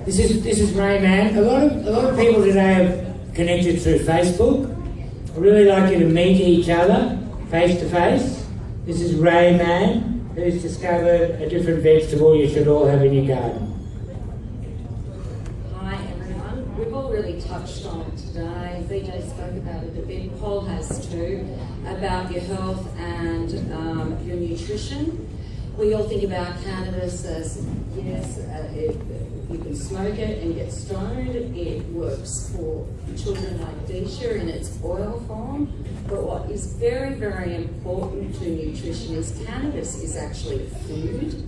This is Rainman. A lot of people today have connected through Facebook. I really like you to meet each other face to face. This is Rainman, who's discovered a different vegetable you should all have in your garden. Hi everyone. We've all really touched on it today. BJ spoke about it a bit. Paul has too, about your health and your nutrition. We all think about cannabis as, yes, you can smoke it and get stoned. It works for children like Disha in its oil form. But what is very, very important to nutrition is cannabis is actually food.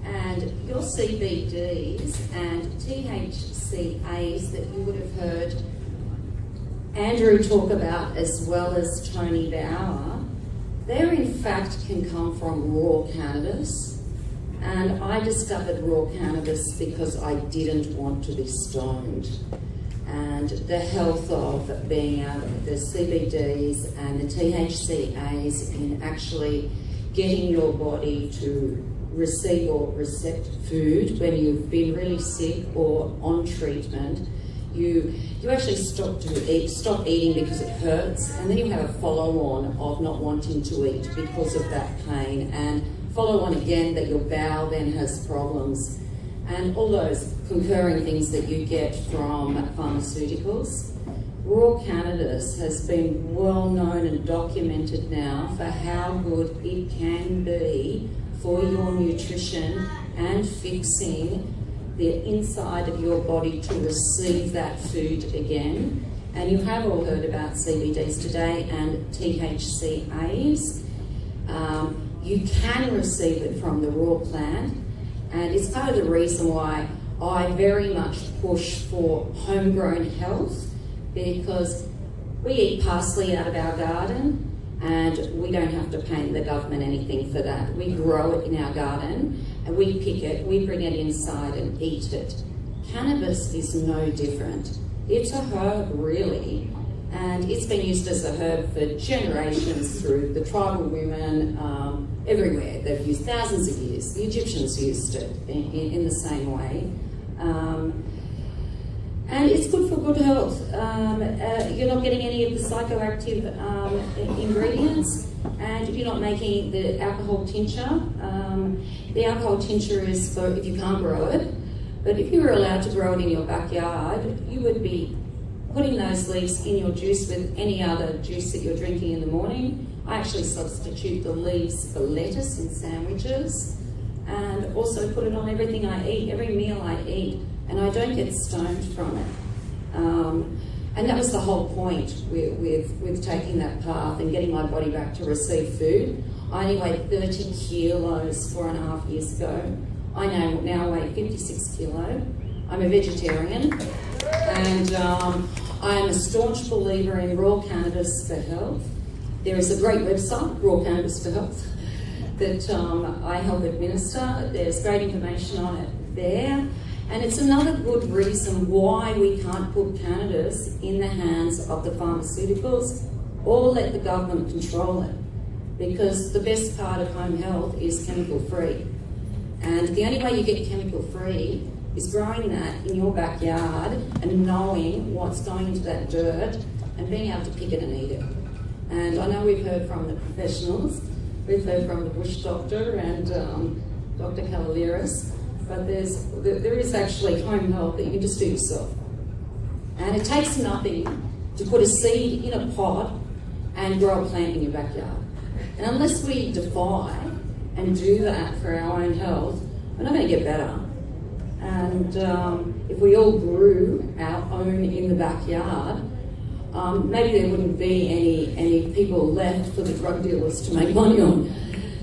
And your CBDs and THCAs that you would have heard Andrew talk about, as well as Tony Bauer, they in fact can come from raw cannabis. And I discovered raw cannabis because I didn't want to be stoned. And the health of being able, the CBDs and the THCAs in actually getting your body to receive or accept food when you've been really sick or on treatment. You actually stop eating because it hurts, and then you have a follow-on of not wanting to eat because of that pain, and follow-on again that your bowel then has problems, and all those concurring things that you get from pharmaceuticals. Raw cannabis has been well known and documented now for how good it can be for your nutrition and fixing the inside of your body to receive that food again. And you have all heard about CBDs today and THCAs. You can receive it from the raw plant, and it's part of the reason why I very much push for homegrown health, because we eat parsley out of our garden and we don't have to pay the government anything for that. We grow it in our garden and we pick it, we bring it inside and eat it. Cannabis is no different. It's a herb, really, and it's been used as a herb for generations through the tribal women everywhere. They've used thousands of years. The Egyptians used it in the same way. And it's good for good health. You're not getting any of the psychoactive ingredients, and you're not making the alcohol tincture. The alcohol tincture is for if you can't grow it, but if you were allowed to grow it in your backyard, you would be putting those leaves in your juice with any other juice that you're drinking in the morning. I actually substitute the leaves for lettuce in sandwiches, and also put it on everything I eat, every meal I eat. And I don't get stoned from it. And that was the whole point with taking that path and getting my body back to receive food. I only weighed 30 kilos 4.5 years ago. I now weigh 56 kilo. I'm a vegetarian, and I am a staunch believer in raw cannabis for health. There is a great website, Raw Cannabis for Health, that I help administer. There's great information on it there. And it's another good reason why we can't put cannabis in the hands of the pharmaceuticals or let the government control it. Because the best part of home health is chemical-free. And the only way you get chemical-free is growing that in your backyard and knowing what's going into that dirt and being able to pick it and eat it. And I know we've heard from the professionals, we've heard from the bush doctor and Dr. Kalaliris, but there is actually home health that you can just do yourself. And it takes nothing to put a seed in a pot and grow a plant in your backyard. And unless we defy and do that for our own health, we're not going to get better. And if we all grew our own in the backyard, maybe there wouldn't be any people left for the drug dealers to make money on.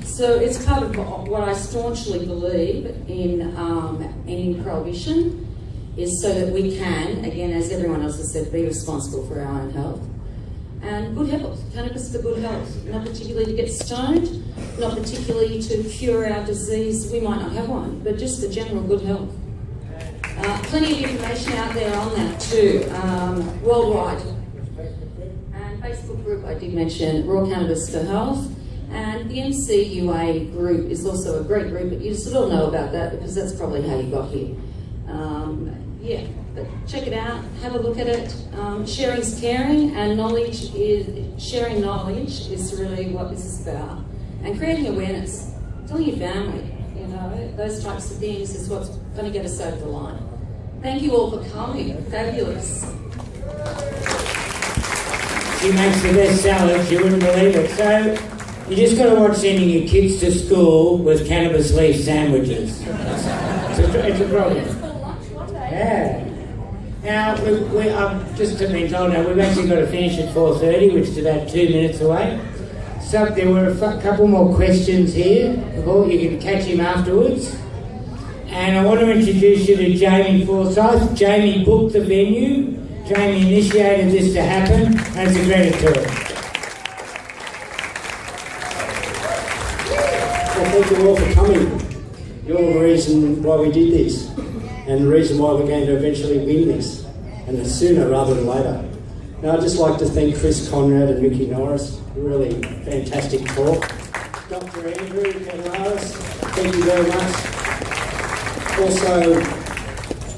So it's part of what I staunchly believe in prohibition, is so that we can, again, as everyone else has said, be responsible for our own health. And good health, cannabis for good health, not particularly to get stoned, not particularly to cure our disease, we might not have one, but just for general good health. Plenty of information out there on that too, worldwide. And Facebook group I did mention, Raw Cannabis for Health. And the MCUA group is also a great group, but you sort of know about that because that's probably how you got here. Yeah, but check it out, have a look at it. Sharing's caring, and sharing knowledge is really what this is about. And creating awareness, telling your family, those types of things is what's going to get us over the line. Thank you all for coming. Fabulous. She makes the best salads, you wouldn't believe it. So, you just got to watch sending your kids to school with cannabis leaf sandwiches. It's a problem. Yeah. Now, I've just been told now we've actually got to finish at 4:30, which is about 2 minutes away. So there were a couple more questions here. You can catch him afterwards. And I want to introduce you to Jamie Forsyth. Jamie booked the venue. Jamie initiated this to happen, and it's a credit to him. Well, thank you all for coming. You're the reason why we did this, and the reason why we're going to eventually win this, and sooner rather than later. Now, I'd just like to thank Chris Conrad and Mickey Norris. Really fantastic talk. Dr. Andrew Canlaris, thank you very much.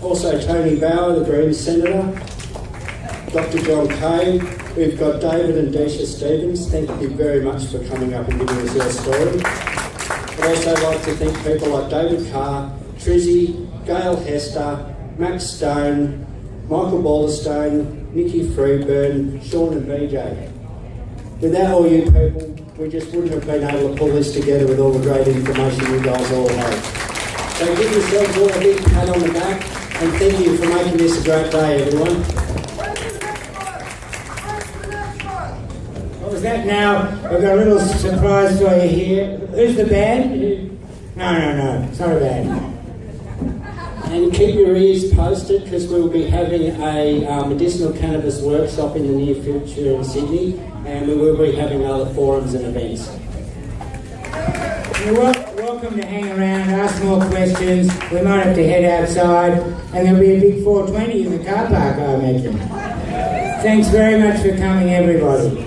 Also Tony Bauer, the Greens Senator. Dr. John Kay. We've got David and Deisha Stevens. Thank you very much for coming up and giving us your story. I'd also like to thank people like David Carr, Trizzy, Gail Hester, Max Stone, Michael Balderstone, Nikki Freeburn, Sean and BJ. Without all you people, we just wouldn't have been able to pull this together with all the great information you guys all have. So give yourselves all a big pat on the back, and thank you for making this a great day, everyone. What was that now? We've got a little surprise for you here. Who's the band? No, it's not a band. And keep your ears posted, because we'll be having a medicinal cannabis workshop in the near future in Sydney, and we will be having other forums and events. You're welcome to hang around, ask more questions. We might have to head outside, and there'll be a big 420 in the car park, I imagine. Thanks very much for coming, everybody.